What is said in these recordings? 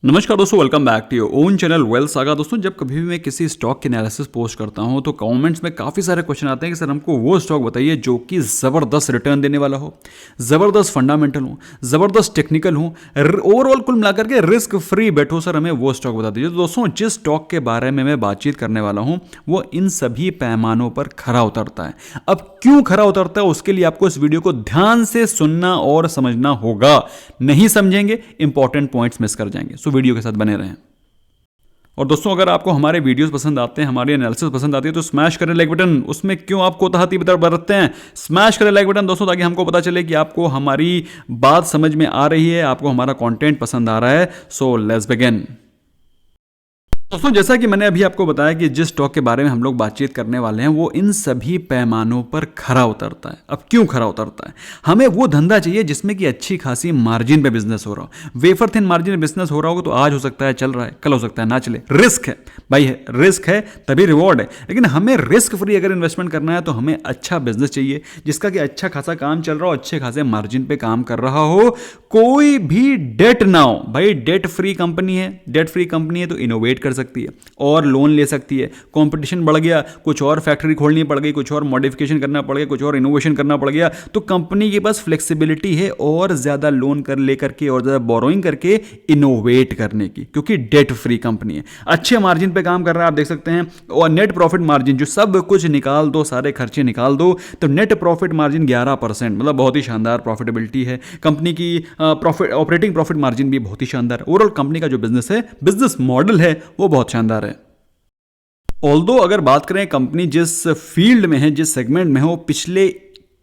नमस्कार दोस्तों, welcome back to your own channel Wealth Saga. दोस्तों, जब कभी भी मैं किसी स्टॉक की एनालिसिस पोस्ट करता हूं तो कमेंट्स में काफ़ी सारे क्वेश्चन आते हैं कि सर हमको वो स्टॉक बताइए जो कि ज़बरदस्त रिटर्न देने वाला हो, ज़बरदस्त फंडामेंटल हो, ज़बरदस्त टेक्निकल हो, ओवरऑल कुल मिलाकर के रिस्क फ्री बैठो सर, हमें वो स्टॉक बता दीजिए। तो दोस्तों, जिस स्टॉक के बारे में मैं बातचीत करने वाला हूँ वो इन सभी पैमानों पर खरा उतरता है। अब क्यों खरा उतरता है उसके लिए आपको इस वीडियो को ध्यान से सुनना और समझना होगा। नहीं समझेंगे इंपॉर्टेंट पॉइंट्स मिस कर जाएंगे। सो वीडियो के साथ बने रहें। और दोस्तों, अगर आपको हमारे वीडियोस पसंद आते हैं, हमारी एनालिसिस पसंद आती है तो स्मैश करें लाइक बटन। उसमें क्यों आप कोताहती बरतते हैं? स्मैश करें लाइक बटन दोस्तों, ताकि हमको पता चले कि आपको हमारी बात समझ में आ रही है, आपको हमारा कंटेंट पसंद आ रहा है। So let's begin. दोस्तों, जैसा कि मैंने अभी आपको बताया कि जिस स्टॉक के बारे में हम लोग बातचीत करने वाले हैं वो इन सभी पैमानों पर खरा उतरता है। अब क्यों खरा उतरता है? हमें वो धंधा चाहिए जिसमें कि अच्छी खासी मार्जिन पे बिजनेस हो रहा हो। वेफर थिन मार्जिन पे बिजनेस हो रहा होगा तो आज हो सकता है चल रहा है, कल हो सकता है ना चले। रिस्क है भाई, है रिस्क है तभी रिवॉर्ड है। लेकिन हमें रिस्क फ्री अगर इन्वेस्टमेंट करना है तो हमें अच्छा बिजनेस चाहिए जिसका कि अच्छा खासा काम चल रहा हो, अच्छे खासे मार्जिन पे काम कर रहा हो, कोई भी डेट ना हो। भाई डेट फ्री कंपनी है, डेट फ्री कंपनी है तो इनोवेट कर सकती है और लोन ले सकती है। कंपटीशन बढ़ गया, कुछ और फैक्ट्री खोलनी पड़ गई, कुछ और मॉडिफिकेशन करना पड़ गया, कुछ और इनोवेशन करना पड़ गया, तो कंपनी के पास फ्लेक्सिबिलिटी है और ज्यादा लोन कर लेकर के और ज्यादा बोरोइंग करके इनोवेट करने की, क्योंकि डेट फ्री कंपनी है। अच्छे मार्जिन पे काम कर रहा है, आप देख सकते हैं। और नेट प्रॉफिट मार्जिन जो सब कुछ निकाल दो, सारे खर्चे निकाल दो, तो नेट प्रॉफिट मार्जिन 11%, मतलब बहुत ही शानदार प्रॉफिटेबिलिटी है कंपनी की। प्रॉफिट ऑपरेटिंग प्रॉफिट मार्जिन भी बहुत ही शानदार। ओवरऑल कंपनी का जो बिजनेस है, बिजनेस मॉडल है, वो बहुत शानदार है। ऑल्दो अगर बात करें कंपनी जिस फील्ड में है, जिस सेगमेंट में है, वो पिछले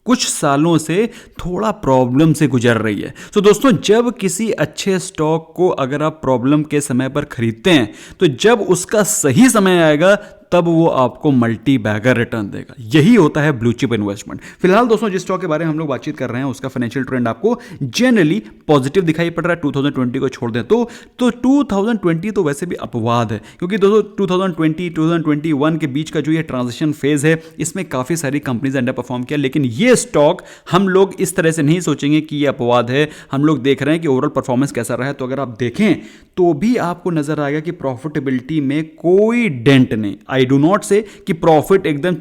कुछ सालों से थोड़ा प्रॉब्लम से गुजर रही है। तो दोस्तों, जब किसी अच्छे स्टॉक को अगर आप प्रॉब्लम के समय पर खरीदते हैं तो जब उसका सही समय आएगा तब वो आपको मल्टी बैगर रिटर्न देगा। यही होता है ब्लू चिप इन्वेस्टमेंट। फिलहाल दोस्तों, जिस स्टॉक के बारे में हम लोग बातचीत कर रहे हैं उसका फाइनेंशियल ट्रेंड आपको जनरली पॉजिटिव दिखाई पड़ रहा है। 2020 को छोड़ दें तो 2020 तो वैसे भी अपवाद है, क्योंकि दोस्तों 2020 2021 के बीच का जो ये ट्रांजिशन फेज है इसमें काफी सारी कंपनीज अंडर परफॉर्म किया। लेकिन ये स्टॉक हम लोग इस तरह से नहीं सोचेंगे कि ये अपवाद है। हम लोग देख रहे हैं कि ओवरऑल परफॉर्मेंस कैसा रहा है। तो अगर आप देखें तो भी आपको नजर आएगा कि प्रॉफिटेबिलिटी में कोई डेंट नहीं। आई डू नॉट से कि प्रॉफिट एकदम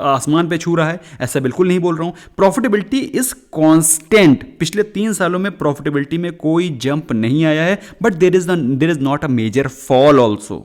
आसमान पे छू रहा है, ऐसा बिल्कुल नहीं बोल रहा हूं। Profitability is constant. पिछले 3 सालों में प्रॉफिटेबिलिटी में कोई जंप नहीं आया है, but there is not a major fall also.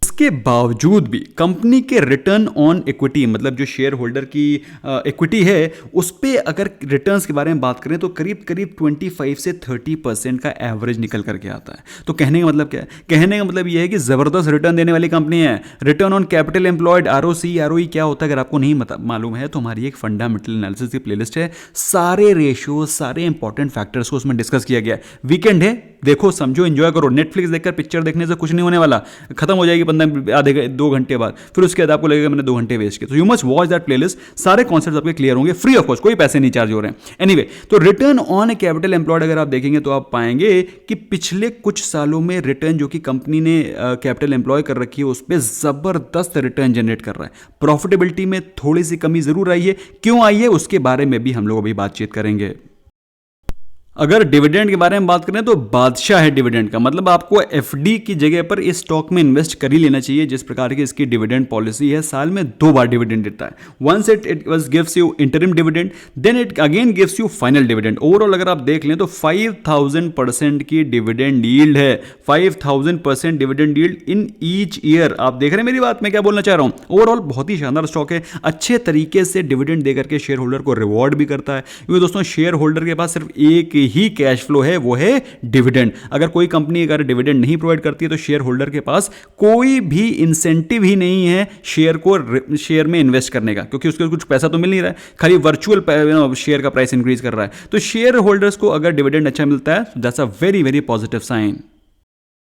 इसके बावजूद भी कंपनी के रिटर्न ऑन इक्विटी, मतलब जो शेयर होल्डर की इक्विटी है, उस पे अगर रिटर्न्स के बारे में बात करें तो करीब करीब 25 से 30% का एवरेज निकल करके आता है। तो कहने का मतलब क्या है? कहने का मतलब यह है कि जबरदस्त रिटर्न देने वाली कंपनी है। Return on capital employed, ROC ROE क्या होता है अगर आपको नहीं मालूम है तो हमारी एक फंडामेंटल एनालिसिस की प्लेलिस्ट है, सारे रेशियो, सारे इंपॉर्टेंट फैक्टर्स को उसमें डिस्कस किया गया है। वीकेंड है, देखो, समझो, एंजॉय करो। नेटफ्लिक्स देखकर पिक्चर देखने से कुछ नहीं होने वाला, खत्म हो जाएगी आधे 2 घंटे बाद, फिर उसके बाद आपको लगेगा मैंने 2 घंटे वेस्ट किए। तो you must watch that playlist. सारे कॉन्सेप्ट्स आपके क्लियर होंगे फ्री ऑफ कॉस्ट, कोई पैसे नहीं चार्ज हो रहे हैं। एनीवे, तो रिटर्न ऑन कैपिटल एम्प्लॉयड अगर आप देखेंगे तो आप पाएंगे कि पिछले कुछ सालों में रिटर्न जो कि कंपनी ने कैपिटल एम्प्लॉय कर रखी है उस पर जबरदस्त रिटर्न जनरेट कर रहा है। प्रॉफिटेबिलिटी में थोड़ी सी कमी जरूर आई है। क्यों आई है उसके बारे में भी हम लोग अभी बातचीत करेंगे। अगर डिविडेंड के बारे में बात करें तो बादशाह है डिविडेंड का, मतलब आपको एफडी की जगह पर इस स्टॉक में इन्वेस्ट कर ही लेना चाहिए। जिस प्रकार की इसकी डिविडेंड पॉलिसी है, साल में 2 बार डिविडेंड देता है। Once it gives you interim dividend, then it again gives you final dividend. Overall अगर आप देख लें तो 5000% की डिविडेंड यील्ड है। 5000% dividend yield in each year. आप देख रहे हैं मेरी बात, मैं क्या बोलना चाह रहा हूं? ओवरऑल बहुत ही शानदार स्टॉक है, अच्छे तरीके से डिविडेंड देकर के शेयर होल्डर को रिवॉर्ड भी करता है। क्योंकि दोस्तों, शेयर होल्डर के पास सिर्फ एक ही कैश फ्लो है, वो है डिविडेंड। अगर कोई कंपनी अगर डिविडेंड नहीं प्रोवाइड करती है तो शेयर होल्डर के पास कोई भी इंसेंटिव ही नहीं है शेयर में इन्वेस्ट करने का, क्योंकि उसको कुछ पैसा तो मिल नहीं रहा है, खाली वर्चुअल शेयर का प्राइस इंक्रीज कर रहा है। तो शेयर होल्डर्स को अगर डिविडेंड अच्छा मिलता है, that's a very very positive sign.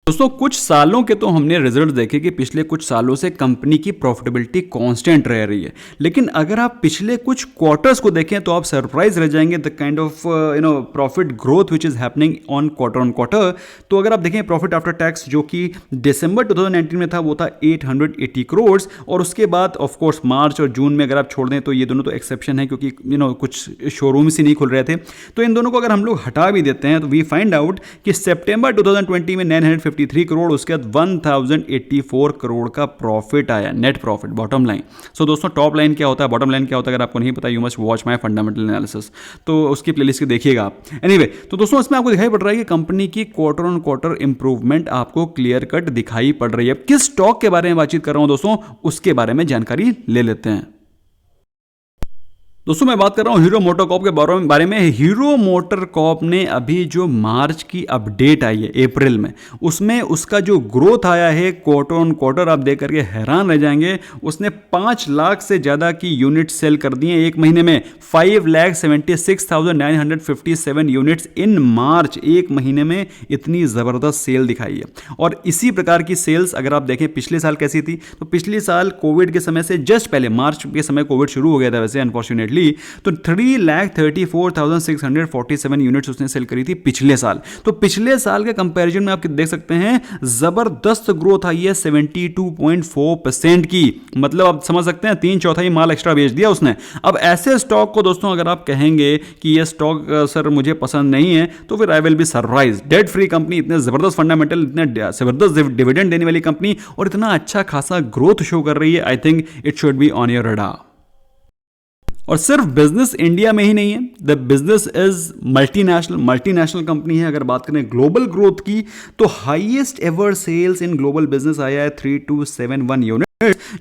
दोस्तों कुछ सालों के तो हमने रिजल्ट देखे कि पिछले कुछ सालों से कंपनी की प्रॉफिटेबिलिटी कांस्टेंट रह रही है, लेकिन अगर आप पिछले कुछ क्वार्टर्स को देखें तो आप सरप्राइज रह जाएंगे the kind of profit growth which is happening on quarter. तो अगर आप देखें प्रॉफिट आफ्टर टैक्स जो कि दिसंबर 2019 में था वो था 880 करोड़, और उसके बाद ऑफ कोर्स मार्च और जून में अगर आप छोड़ दें तो ये दोनों तो एक्सेप्शन है क्योंकि कुछ शोरूम्स ही नहीं खुल रहे थे, तो इन दोनों को अगर हम लोग हटा भी देते हैं तो वी फाइंड आउट कि सितंबर 2020 में 953 करोड़, उसके बाद 1084 करोड़ का प्रॉफिट आया, नेट प्रॉफिट, बॉटम लाइन। सो दोस्तों टॉप लाइन क्या होता है, बॉटम लाइन क्या होता है, अगर आपको नहीं पता you must watch my fundamental analysis, तो उसकी प्लेलिस्ट देखिएगा आप। एनीवे, तो दोस्तों इसमें आपको दिखाई पड़ रहा है कि कंपनी की क्वार्टर ऑन क्वार्टर इंप्रूवमेंट आपको क्लियर कट दिखाई पड़ रही है। किस स्टॉक के बारे में बातचीत कर रहा हूं दोस्तों, उसके बारे में जानकारी ले लेते हैं। दोस्तों मैं बात कर रहा हूँ हीरो मोटर कॉर्प के बारे में। हीरो मोटर कॉर्प ने अभी जो मार्च की अपडेट आई है अप्रैल में, उसमें उसका जो ग्रोथ आया है क्वार्टर ऑन क्वार्टर, आप देख करके हैरान रह जाएंगे। उसने 5 लाख से ज़्यादा की यूनिट सेल कर दी हैं एक महीने में, 5,76,957 यूनिट्स इन मार्च, एक महीने में इतनी ज़बरदस्त सेल दिखाई है। और इसी प्रकार की सेल्स अगर आप देखें पिछले साल कैसी थी, तो पिछले साल कोविड के समय से जस्ट पहले मार्च के समय कोविड शुरू हो गया था वैसे अनफॉर्चुनेटली, तो 3,34,647 यूनिट्स उसने सेल करी थी पिछले साल। तो पिछले साल के कंपैरिजन में आप देख सकते हैं जबरदस्त ग्रोथ आई है 72.4% की, मतलब आप समझ सकते हैं 3/4 माल एक्स्ट्रा बेच दिया उसने। अब ऐसे स्टॉक को दोस्तों अगर आप कहेंगे कि ये स्टॉक सर मुझे पसंद नहीं है, तो फिर I will be surprise. Debt free company, इतने जबरदस्त फंडामेंटल, इतने जबरदस्त डिविडेंड देने वाली कंपनी और इतना अच्छा खासा ग्रोथ शो कर रही है, I think it should be on your radar. और सिर्फ बिजनेस इंडिया में ही नहीं है, the business is multinational company है। अगर बात करें ग्लोबल ग्रोथ की, तो highest ever sales in global business आया है 3271 यूनिट,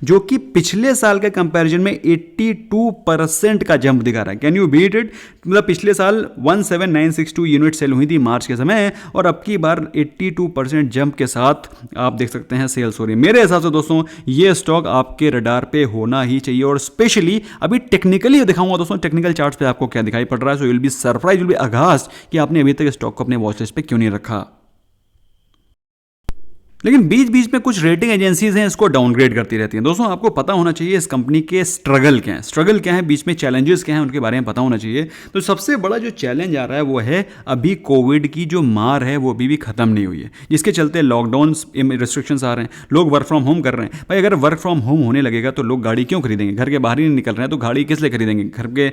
जो कि पिछले साल के कंपैरिजन में 82% का जंप दिखा रहा है। Can you beat it? मतलब पिछले साल 17962 यूनिट सेल हुई थी मार्च के समय, और अब की बार 82% जंप के साथ आप देख सकते हैं सेल्स हो रही है। मेरे हिसाब से दोस्तों ये स्टॉक आपके रडार पे होना ही चाहिए, और स्पेशली अभी टेक्निकली दिखाऊंगा दोस्तों, टेक्निकल चार्ट्स पे आपको क्या दिखाई पड़ रहा है। So you will be surprise, will be अघास्ट कि आपने अभी तक स्टॉक को अपने वॉच लिस्ट पे क्यों नहीं रखा। लेकिन बीच बीच में कुछ रेटिंग एजेंसीज हैं इसको डाउनग्रेड करती रहती हैं। दोस्तों आपको पता होना चाहिए इस कंपनी के स्ट्रगल क्या है, बीच में चैलेंजेस क्या हैं, उनके बारे में पता होना चाहिए। तो सबसे बड़ा जो चैलेंज आ रहा है वो है अभी कोविड की जो मार है वो अभी भी खत्म नहीं हुई है, जिसके चलते लॉकडाउन रिस्ट्रिक्शंस आ रहे हैं, लोग वर्क फ्रॉम होम कर रहे हैं। भाई अगर वर्क फ्रॉम होम होने लगेगा तो लोग गाड़ी क्यों खरीदेंगे? घर के बाहर ही नहीं निकल रहे हैं तो गाड़ी किस लिए खरीदेंगे? घर के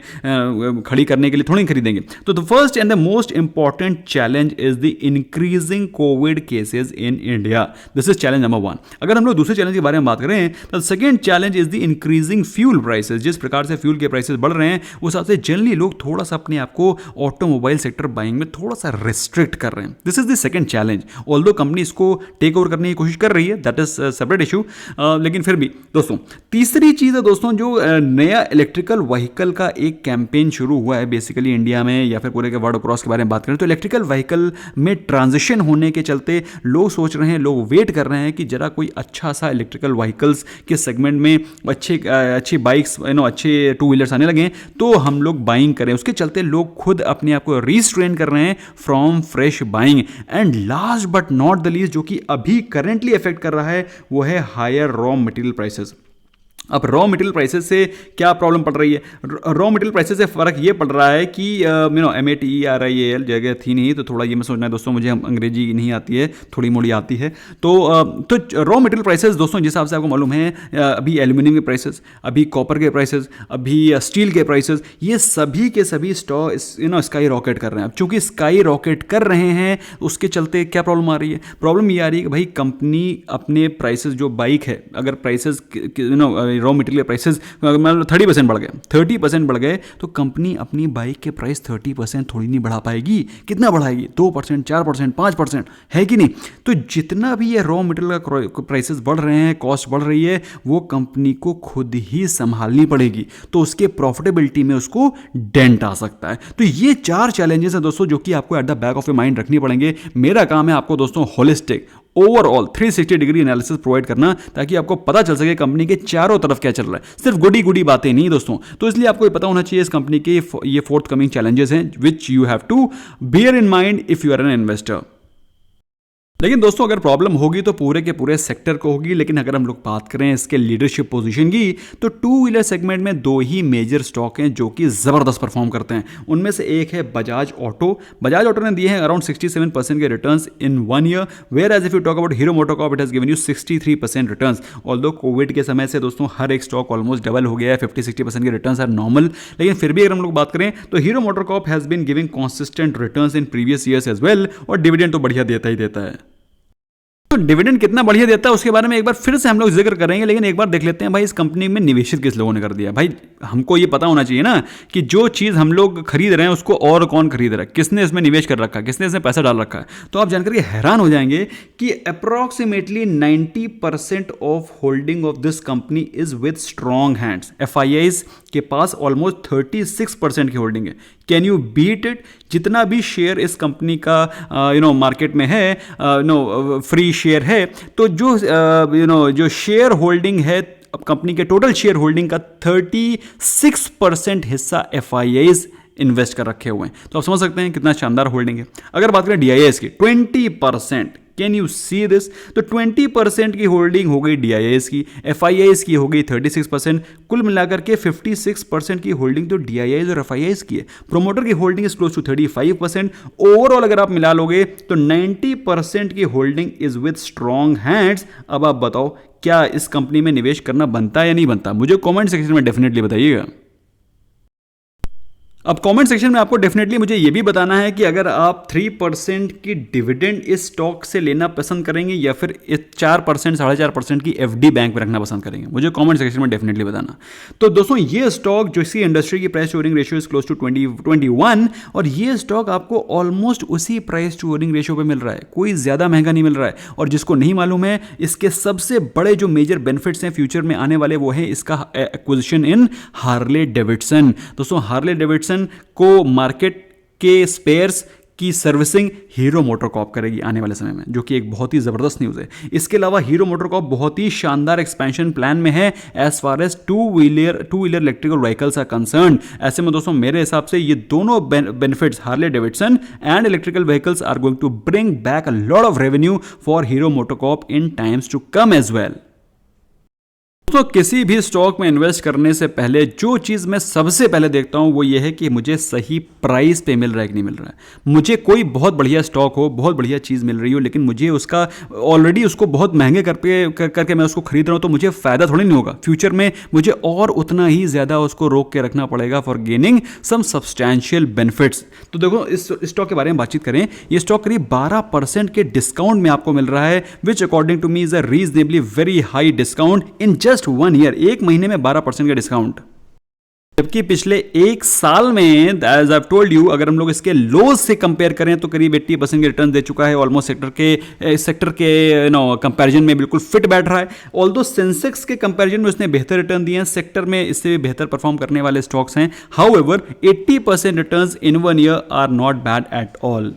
खड़ी करने के लिए थोड़ी खरीदेंगे। तो the first and the most important challenge is the increasing Covid cases in India. This is challenge number 1। अगर हम लोग दूसरे चैलेंज के बारे में बात करें तो second challenge is the increasing fuel prices. जिस प्रकार से फ्यूल के प्राइसेस बढ़ रहे हैं उस हिसाब से जनरली लोग थोड़ा सा अपने आप को ऑटोमोबाइल सेक्टर बाइंग में थोड़ा सा रिस्ट्रिक्ट कर रहे हैं। This is the second challenge. Although company इसको टेक ओवर करने की कोशिश कर रही है, दैट इज सेपरेट इशू, लेकिन फिर भी दोस्तों तीसरी चीज है दोस्तों जो नया इलेक्ट्रिकल व्हीकल का एक कैंपेन शुरू हुआ है बेसिकली इंडिया में या फिर पूरे के वर्ल्ड अक्रॉस के बारे में बात करें तो इलेक्ट्रिकल व्हीकल में ट्रांजिशन होने के चलते लोग सोच रहे हैं, लोग वेट कर रहे हैं कि जरा कोई अच्छा सा इलेक्ट्रिकल व्हीकल्स के सेगमेंट में अच्छी बाइक्स अच्छे टू व्हीलर्स आने लगे तो हम लोग बाइंग करें। उसके चलते लोग खुद अपने आप को रिस्ट्रेन कर रहे हैं from fresh buying. And last but not the least जो कि अभी करेंटली इफेक्ट कर रहा है वो है हायर रॉ मटेरियल प्राइसेस। अब रॉ मटेरियल प्राइसेस से क्या प्रॉब्लम पड़ रही है? रॉ मटेरियल प्राइसेस से फ़र्क ये पड़ रहा है कि MATERIAL जगह थी नहीं, तो थोड़ा ये मैं सोचना है दोस्तों, मुझे अंग्रेजी नहीं आती है, थोड़ी मोड़ी आती है। तो रॉ मटेरियल प्राइसेस दोस्तों जिस हिसाब से आपको मालूम है अभी एल्यूमिनियम के प्राइसेस, अभी कॉपर के प्राइसेस, अभी स्टील के प्राइसेस, ये सभी के सभी स्काई रॉकेट कर रहे हैं। अब चूंकि स्काई रॉकेट कर रहे हैं उसके चलते क्या प्रॉब्लम आ रही है? प्रॉब्लम ये आ रही है कि भाई कंपनी अपने प्राइसेस जो बाइक है अगर प्राइसेस रॉ मटेरियल प्राइसेस मतलब 30% बढ़ गए तो कंपनी अपनी बाइक के प्राइस 30% थोड़ी नहीं बढ़ा पाएगी। कितना बढ़ाएगी? 2%, 4%, 5%, है कि नहीं? तो जितना भी ये रॉ मटेरियल का प्राइसेस बढ़ रहे हैं, कॉस्ट बढ़ रही है, वो कंपनी को खुद ही संभालनी पड़ेगी, तो उसके प्रॉफिटेबिलिटी में उसको डेंट आ सकता है। तो ये 4 चैलेंजेस हैं दोस्तों जो कि आपको at the back of your mind रखनी पड़ेंगे। मेरा काम है आपको दोस्तों holistic overall 360 degree analysis provide करना ताकि आपको पता चल सके कंपनी के चारों तरफ क्या चल रहा है, सिर्फ गुडी बातें नहीं दोस्तों। तो इसलिए आपको ये पता होना चाहिए इस कंपनी के ये फोर्थ कमिंग चैलेंजेस हैं which you have to bear in mind if you are an investor. लेकिन दोस्तों अगर प्रॉब्लम होगी तो पूरे के पूरे सेक्टर को होगी। लेकिन अगर हम लोग बात करें इसके लीडरशिप पोजीशन की, तो टू व्हीलर सेगमेंट में दो ही मेजर स्टॉक हैं जो कि ज़बरदस्त परफॉर्म करते हैं। उनमें से एक है बजाज ऑटो। बजाज ऑटो ने दिए हैं अराउंड 67% के returns in 1 year, whereas if you talk about Hero MotoCorp it has given you 63% returns. Although covid के समय से दोस्तों हर एक स्टॉक ऑलमोस्ट डबल हो गया है, 50-60% के रिटर्न्स आर नॉर्मल। लेकिन फिर भी अगर हम लोग बात करें तो Hero MotoCorp has been giving consistent returns in previous years as well, और डिविडेंड तो बढ़िया देता ही देता है। तो डिविडेंड कितना बढ़िया देता है उसके बारे में एक बार फिर से हम लोग जिक्र करेंगे, लेकिन एक बार देख लेते हैं भाई इस कंपनी में निवेशित किस लोगों ने कर दिया। भाई हमको ये पता होना चाहिए ना कि जो चीज़ हम लोग खरीद रहे हैं उसको और कौन खरीद रहा है, किसने इसमें निवेश कर रखा है, किसने इसमें पैसा डाल रखा है। तो आप जानकर के हैरान हो जाएंगे कि approximately 90% of holding of this company is with strong hands. FIIs के पास ऑलमोस्ट 36% की होल्डिंग है। Can you beat it? जितना भी शेयर इस कंपनी का मार्केट में है, फ्री शेयर है, तो जो शेयर होल्डिंग है कंपनी के टोटल शेयर होल्डिंग का 36% हिस्सा FIIs इन्वेस्ट कर रखे हुए हैं। तो आप समझ सकते हैं कितना शानदार होल्डिंग है। अगर बात करें DIIs की, 20%, कैन यू सी दिस? तो 20% की होल्डिंग हो गई DIIs की, FIIs की हो गई 36%, कुल मिलाकर के 56% की होल्डिंग तो DIIs और FIIs की है। प्रोमोटर की holding is close to 35%। Overall अगर आप मिला लोगे तो 90% की holding is with strong hands. अब आप बताओ क्या इस कंपनी में निवेश करना बनता है या नहीं बनता? मुझे कमेंट सेक्शन में डेफिनेटली बताइएगा। अब कमेंट सेक्शन में आपको डेफिनेटली मुझे ये भी बताना है कि अगर आप 3% की डिविडेंड इस स्टॉक से लेना पसंद करेंगे या फिर 4%, 4.5% की FD बैंक में रखना पसंद करेंगे। मुझे कमेंट सेक्शन में डेफिनेटली बताना। तो दोस्तों ये स्टॉक जो इसी इंडस्ट्री की price to earning ratio is close to 21, और ये स्टॉक आपको ऑलमोस्ट उसी प्राइस टू अर्निंग रेशियो पे मिल रहा है, कोई ज़्यादा महंगा नहीं मिल रहा है। और जिसको नहीं मालूम है, इसके सबसे बड़े जो मेजर बेनिफिट्स हैं फ्यूचर में आने वाले, वो है इसका एक्विजिशन इन हार्ले डेविडसन। दोस्तों हार्ले डेविडसन को मार्केट के स्पेयर्स की सर्विसिंग हीरो मोटरकॉर्प करेगी आने वाले समय में, जो कि एक बहुत ही ज़बरदस्त न्यूज़ है। इसके अलावा हीरो मोटरकॉर्प बहुत ही शानदार एक्सपेंशन प्लान में है as far as two wheeler electrical vehicles are concern. ऐसे में दोस्तों मेरे हिसाब से ये दोनों benefits, Harley Davidson and electrical vehicles, are going to bring back a lot of revenue for Hero MotoCorp in times to come as well. तो किसी भी स्टॉक में इन्वेस्ट करने से पहले जो चीज़ मैं सबसे पहले देखता हूं वो ये है कि मुझे सही प्राइस पे मिल रहा है कि नहीं मिल रहा है। मुझे कोई बहुत बढ़िया स्टॉक हो, बहुत बढ़िया चीज़ मिल रही हो, लेकिन मुझे उसका ऑलरेडी उसको बहुत महंगे करके मैं उसको खरीद रहा हूं, तो मुझे फ़ायदा थोड़ी नहीं होगा। फ्यूचर में मुझे और उतना ही ज़्यादा उसको रोक के रखना पड़ेगा for gaining some substantial benefits. तो देखो इस स्टॉक के बारे में बातचीत करें, ये स्टॉक करीब 12% के डिस्काउंट में आपको मिल रहा है, which according to me is a reasonably very high discount in just 1 year. एक महीने में 12% का डिस्काउंट, जबकि पिछले एक साल में एज आई टोल्ड यू अगर हम लोग इसके लोज से कंपेयर करें तो करीब 80% के रिटर्न दे चुका है। ऑलमोस्ट सेक्टर के कंपैरिजन में बिल्कुल फिट बैठ रहा है। ऑल्दो सेंसेक्स के कंपैरिजन में उसने बेहतर रिटर्न दिए हैं, सेक्टर में इससे भी बेहतर परफॉर्म करने वाले स्टॉक्स हैं। However 80% returns in 1 year are not bad at all.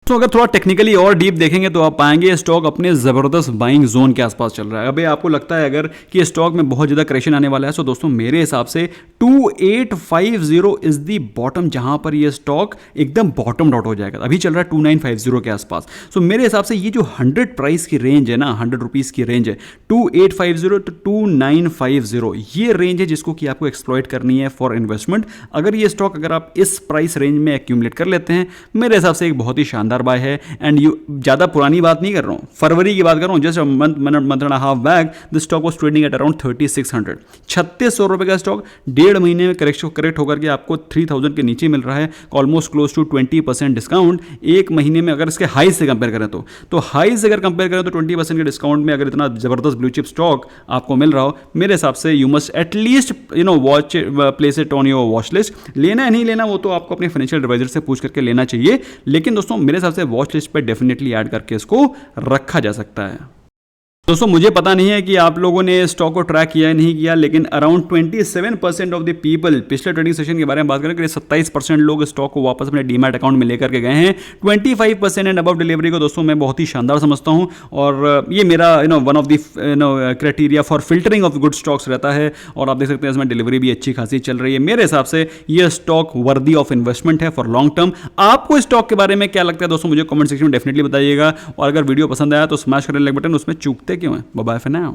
तो अगर थोड़ा टेक्निकली और डीप देखेंगे तो आप पाएंगे स्टॉक अपने ज़बरदस्त बाइंग जोन के आसपास चल रहा है। अभी आपको लगता है अगर कि स्टॉक में बहुत ज़्यादा करेक्शन आने वाला है, तो दोस्तों मेरे हिसाब से 2850 इज दी बॉटम, जहां पर ये स्टॉक एकदम बॉटम आउट हो जाएगा। अभी चल रहा है 2950 के आसपास। सो मेरे हिसाब से ये जो 100 प्राइस की रेंज है ना, 100 रुपीज़ की रेंज है, 2850 टू 2950, ये रेंज है जिसको कि आपको एक्सप्लॉइट करनी है फॉर इन्वेस्टमेंट। अगर ये स्टॉक अगर आप इस प्राइस रेंज में एक्यूमुलेट कर लेते हैं, मेरे हिसाब से एक बहुत ही शानदार बाय है। एंड यू ज़्यादा पुरानी बात नहीं कर रहा हूँ, फरवरी की बात कर रहा हूँ, just month and half back the stock was trading at around 3600, 3600 रुपये का स्टॉक 1.5 महीने में करेक्ट होकर के आपको 3000 के नीचे मिल रहा है, ऑलमोस्ट क्लोज टू 20% डिस्काउंट। एक महीने में अगर इसके हाई से कंपेयर करें तो हाई से अगर कंपेयर करें तो 20% के डिस्काउंट में अगर इतना जबरदस्त ब्लू चिप स्टॉक आपको मिल रहा हो, मेरे हिसाब से you must at least watch place it on your watch list. लेना है नहीं लेना वो तो आपको अपने फाइनेंशियल एडवाइजर से पूछ करके लेना चाहिए, लेकिन दोस्तों मेरे हिसाब से वॉच लिस्ट पर डेफिनेटली ऐड करके इसको रखा जा सकता है। दोस्तों मुझे पता नहीं है कि आप लोगों ने स्टॉक को ट्रैक किया है नहीं किया, लेकिन अराउंड 27% ऑफ द पीपल, पिछले ट्रेडिंग सेशन के बारे में बात करें कि 27% लोग स्टॉक को वापस अपने डीमैट अकाउंट में लेकर के गए हैं। 25% एंड अबव डिलीवरी को दोस्तों मैं बहुत ही शानदार समझता हूं, और ये मेरा one of the criteria for filtering of good stocks रहता है। और आप देख सकते हैं इसमें डिलीवरी भी अच्छी खासी चल रही है। मेरे हिसाब से ये स्टॉक वर्दी ऑफ इन्वेस्टमेंट है फॉर लॉन्ग टर्म। आपको स्टॉक के बारे में क्या लगता है दोस्तों, मुझे कमेंट सेक्शन में डेफिनेटली बताइएगा। और अगर वीडियो पसंद आया तो स्मैश करें लाइक बटन, उसमें चूकते क्यों हैं। Bye bye for now.